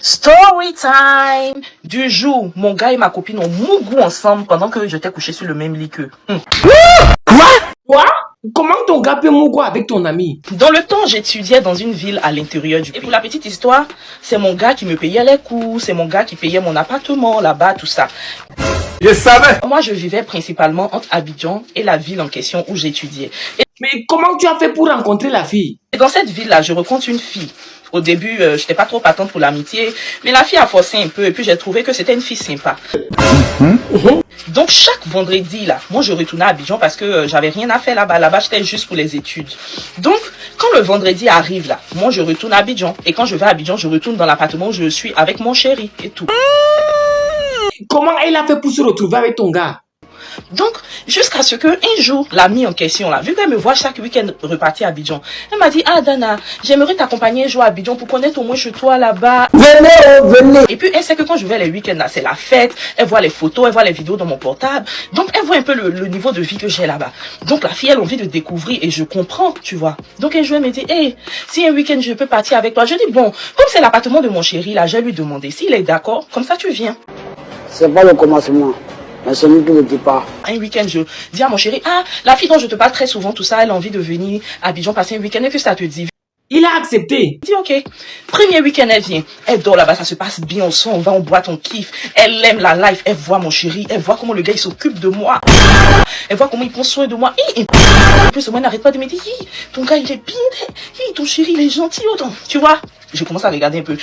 Story time. Du jour, mon gars et ma copine ont mougou ensemble pendant que j'étais couché sur le même lit qu'eux. Quoi? Comment ton gars peut mougou avec ton ami? Dans le temps, j'étudiais dans une ville à l'intérieur du pays. Et pour la petite histoire, c'est mon gars qui me payait les cours, c'est mon gars qui payait mon appartement là-bas, tout ça. Je savais. Moi, je vivais principalement entre Abidjan et la ville en question où j'étudiais. Mais comment tu as fait pour rencontrer la fille? Et dans cette ville-là, je rencontre une fille. Au début, j'étais pas trop patente pour l'amitié, mais la fille a forcé un peu et puis j'ai trouvé que c'était une fille sympa. Donc chaque vendredi là, moi je retournais à Abidjan parce que j'avais rien à faire là-bas. Là-bas, j'étais juste pour les études. Donc quand le vendredi arrive là, moi je retourne à Abidjan. Et quand je vais à Abidjan, je retourne dans l'appartement où je suis avec mon chéri et tout. Comment elle a fait pour se retrouver avec ton gars? Donc, jusqu'à ce qu'un jour, l'amie en question, là, vu qu'elle me voit chaque week-end repartir à Abidjan, elle m'a dit, ah Dana, j'aimerais t'accompagner jouer à Abidjan pour connaître au moins chez toi là-bas. Venez. Et puis, elle sait que quand je vais les week-ends là, c'est la fête, elle voit les photos, elle voit les vidéos dans mon portable. Donc, elle voit un peu le niveau de vie que j'ai là-bas. Donc, la fille, elle a envie de découvrir et je comprends, tu vois. Donc, un jour, elle me dit, hey, si un week-end je peux partir avec toi, je dis, bon, comme c'est l'appartement de mon chéri là, je vais lui demander s'il est d'accord, comme ça tu viens. C'est pas le commencement. Mais c'est nous qui ne dit pas. Un week-end, je dis à mon chéri, ah, la fille dont je te parle très souvent, tout ça, elle a envie de venir à Abidjan passer un week-end, et que ça te dit? Il a accepté. Je dis, ok. Premier week-end, elle vient. Elle dort là-bas, ça se passe bien, on sort, on va, on boit, on kiffe. Elle aime la life, elle voit mon chéri, elle voit comment le gars, il s'occupe de moi. Elle voit comment il prend soin de moi. Et en plus, moi, elle n'arrête pas de me dire, ton gars, il est bien, ton chéri, il est gentil, autant. Tu vois? Je commence à regarder un peu.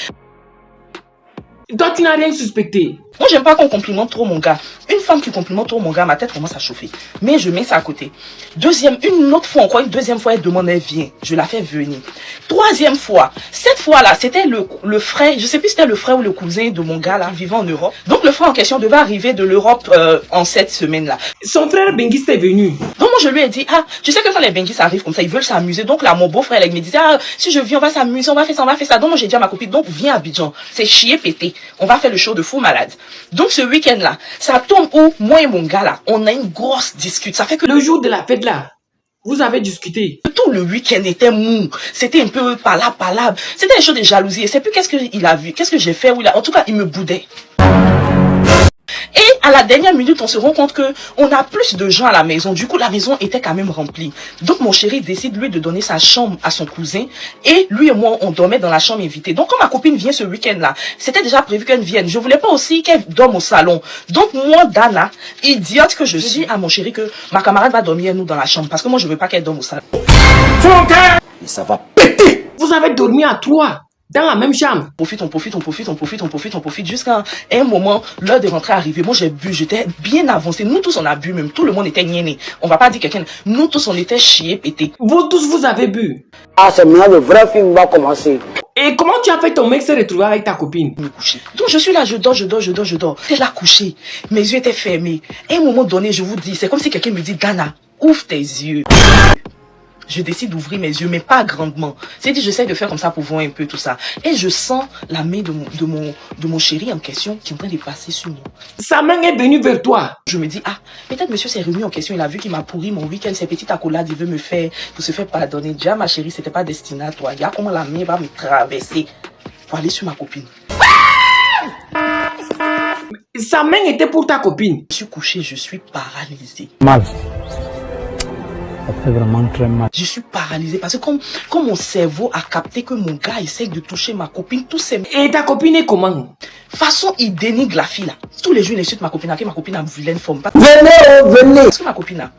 Toi, tu n'as rien suspecté. Moi, j'aime pas qu'on complimente trop mon gars. Une femme qui complimente trop mon gars, ma tête commence à chauffer. Mais je mets ça à côté. Une autre fois encore, une deuxième fois, elle demande, elle vient. Je la fais venir. Troisième fois. Cette fois-là, c'était le frère, je sais plus si c'était le frère ou le cousin de mon gars là, vivant en Europe. Donc, le frère en question devait arriver de l'Europe en cette semaine-là. Son frère Bengis est venu. Donc, moi, je lui ai dit, ah, tu sais que quand les Bengis arrivent comme ça, ils veulent s'amuser. Donc, là, mon beau-frère, il me disait, ah, si je viens, on va s'amuser, on va faire ça, on va faire ça. Donc, moi, j'ai dit à ma copine, donc, viens à Abidjan. C'est chier pété. On va faire le show de fou malade. Donc, ce week-end-là, ça tombe où, moi et mon gars là, on a une grosse dispute. Ça fait que le jour de la fête là, vous avez discuté. Tout le week-end était mou. C'était un peu palable. C'était une chose de jalousie. Et c'est plus qu'est-ce qu'il a vu, qu'est-ce que j'ai fait. En tout cas, il me boudait. Et à la dernière minute, on se rend compte que on a plus de gens à la maison. Du coup, la maison était quand même remplie. Donc, mon chéri décide, lui, de donner sa chambre à son cousin. Et lui et moi, on dormait dans la chambre invitée. Donc, quand ma copine vient ce week-end-là, c'était déjà prévu qu'elle vienne. Je voulais pas aussi qu'elle dorme au salon. Donc, moi, Dana, idiote que je suis, à mon chéri que ma camarade va dormir, nous, dans la chambre. Parce que moi, je veux pas qu'elle dorme au salon. Et ça va péter. Vous avez dormi à trois. Dans la même chambre. On profite jusqu'à un moment, l'heure de rentrer arrivée. Moi, j'ai bu, j'étais bien avancé. Nous tous, on a bu même. Tout le monde était niainé. On va pas dire quelqu'un. Nous tous, on était chiés, pétés. Vous tous, vous avez bu. Ah, c'est maintenant le vrai film va commencer. Et comment tu as fait ton mec se retrouver avec ta copine? Me coucher. Donc, je suis là, je dors. J'étais là couché. Mes yeux étaient fermés. À un moment donné, je vous dis, c'est comme si quelqu'un me dit, Dana, ouvre tes yeux. Je décide d'ouvrir mes yeux, mais pas grandement. C'est-à-dire, j'essaie de faire comme ça pour voir un peu tout ça. Et je sens la main de mon chéri en question qui est en train de passer sur moi. Sa main est venue vers toi. Je me dis, ah, peut-être monsieur s'est remis en question. Il a vu qu'il m'a pourri mon week-end. Ces petites accolades, il veut me faire, pour se faire pardonner. Déjà, ma chérie, c'était pas destiné à toi. Il y a comment la main va me traverser pour aller sur ma copine. Sa main était pour ta copine. Je suis couché, je suis paralysé. Mal. Ça fait vraiment très mal. Je suis paralysée parce que comme mon cerveau a capté que mon gars essaie de toucher ma copine, tous ces... Et ta copine est comment? Façon, il dénigre la fille là. Tous les jours, il insulte ma copine, que ma copine a une vilaine forme. Venez. Parce que ma copine a...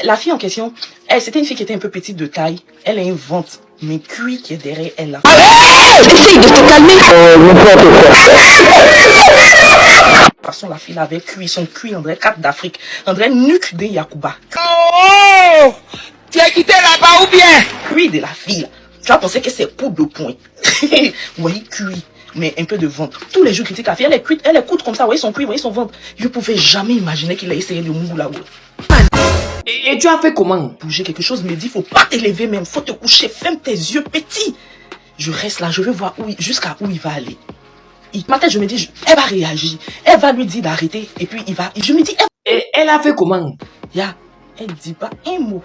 La fille en question, c'était une fille qui était un peu petite de taille. Elle a un ventre, mais cuit qui est derrière elle là. Essaye de te calmer. De toute façon, la fille avait cuit, son cuit, André 4 d'Afrique. André nuque de Yakuba. Oh! Tu as quitté là-bas ou bien? Cuit de la fille là. Tu vas penser que c'est coup de poing. Oui, cuit. Mais un peu de ventre. Tous les jours critiquent la fille. Elle est coûte comme ça. Vous voyez son cuit, vous voyez son ventre. Je ne pouvais jamais imaginer qu'il a essayé de mouiller là-haut. Et tu as fait comment? Bouger quelque chose me dit, faut pas t'élever même, faut te coucher, ferme tes yeux petits. Je reste là, je vais voir jusqu'à où il va aller. Ma tête, je me dis, elle va réagir. Elle va lui dire d'arrêter. Et puis, il va... Je me dis, Et elle a fait comment? Elle dit pas un mot.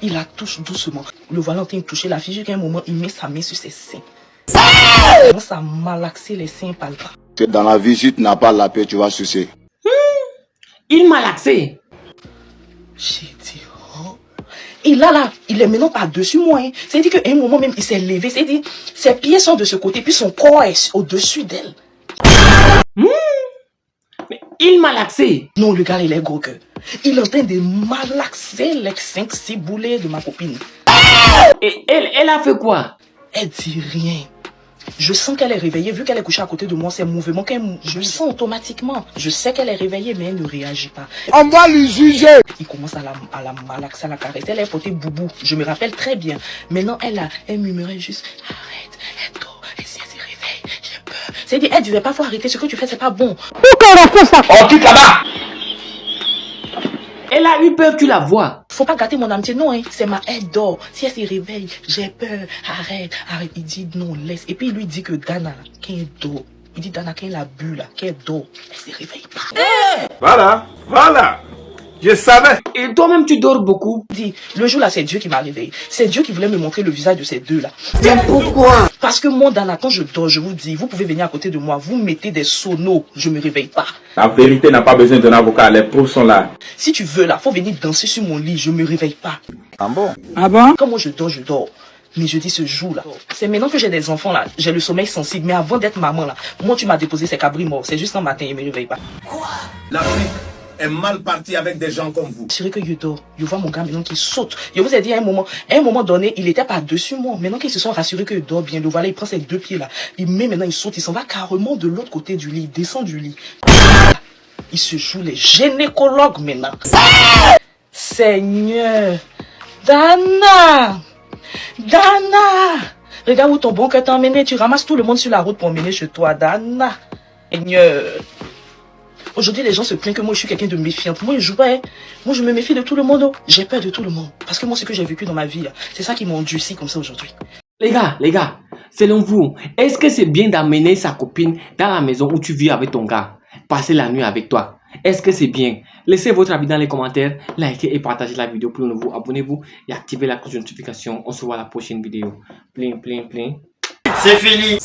Il la touche doucement. Le voilà en train de toucher la fille. Jusqu'à un moment, il met sa main sur ses seins. Il commence à malaxer les seins palpables. Dans la vie, si tu n'as pas la paix, tu vas sucer. Il m'a laxé. J'ai dit, oh. Et là, il est maintenant par-dessus moi. Hein. C'est-à-dire qu'à un moment même, il s'est levé. C'est-à-dire, ses pieds sont de ce côté, puis son corps est au-dessus d'elle. Mais il m'a laxé. Non, le gars, il est gros cœur. Il est en train de malaxer les 5-6 boulets de ma copine. Et elle a fait quoi? Elle dit rien. Je sens qu'elle est réveillée. Vu qu'elle est couchée à côté de moi, ces mouvements, je le sens automatiquement. Je sais qu'elle est réveillée, mais elle ne réagit pas. On va lui juger. Il commence à la malaxer, à la caresser. Elle est portée boubou. Je me rappelle très bien. Maintenant, elle murmurait juste, arrête, elle dort, elle se réveille, j'ai peur. C'est-à-dire, elle disait pas, faut arrêter, ce que tu fais, c'est pas bon. On quitte là-bas. Elle a eu peur, tu la vois. Faut pas gâter mon amitié, non, hein. C'est elle dort. Si elle se réveille, j'ai peur, arrête. Il dit non, laisse. Et puis il lui dit que Dana, quand elle dort, il dit Dana, quand elle a bu là, quand elle dort, elle se réveille pas. Voilà. Je savais. Et toi-même, tu dors beaucoup. Il dit, le jour là, c'est Dieu qui m'a réveillé. C'est Dieu qui voulait me montrer le visage de ces deux là. Mais pourquoi? Parce que moi, Dana, quand je dors, je vous dis, vous pouvez venir à côté de moi, vous mettez des sonos, je me réveille pas. La vérité n'a pas besoin d'un avocat, les preuves sont là. Si tu veux là, faut venir danser sur mon lit, je me réveille pas. Ah bon? Ah bon? Quand moi je dors. Mais je dis ce jour-là, c'est maintenant que j'ai des enfants là, j'ai le sommeil sensible. Mais avant d'être maman là, moi tu m'as déposé ces cabris morts. C'est juste un matin, il me réveille pas. L'Afrique est mal partie avec des gens comme vous. C'est vrai que je dors. Je vois mon gars maintenant qui saute. Je vous ai dit à un moment donné, il était par-dessus moi. Maintenant qu'ils se sont rassurés que je dors bien, le voilà, il prend ses deux pieds là. Il met maintenant, il saute, il s'en va carrément de l'autre côté du lit, il descend du lit. Il se joue les gynécologues maintenant. Seigneur. Dana. Regarde où ton bon cœur t'a emmené. Tu ramasses tout le monde sur la route pour emmener chez toi, Dana. Seigneur. Aujourd'hui, les gens se plaignent que moi, je suis quelqu'un de méfiante. Moi, je joue pas, hein. Moi, je me méfie de tout le monde. J'ai peur de tout le monde. Parce que moi, ce que j'ai vécu dans ma vie, c'est ça qui m'a endurci comme ça aujourd'hui. Les gars, selon vous, est-ce que c'est bien d'amener sa copine dans la maison où tu vis avec ton gars, passer la nuit avec toi? Est-ce que c'est bien? Laissez votre avis dans les commentaires, likez et partagez la vidéo pour nouveau, abonnez-vous et activez la cloche de notification. On se voit à la prochaine vidéo. Plein. C'est fini.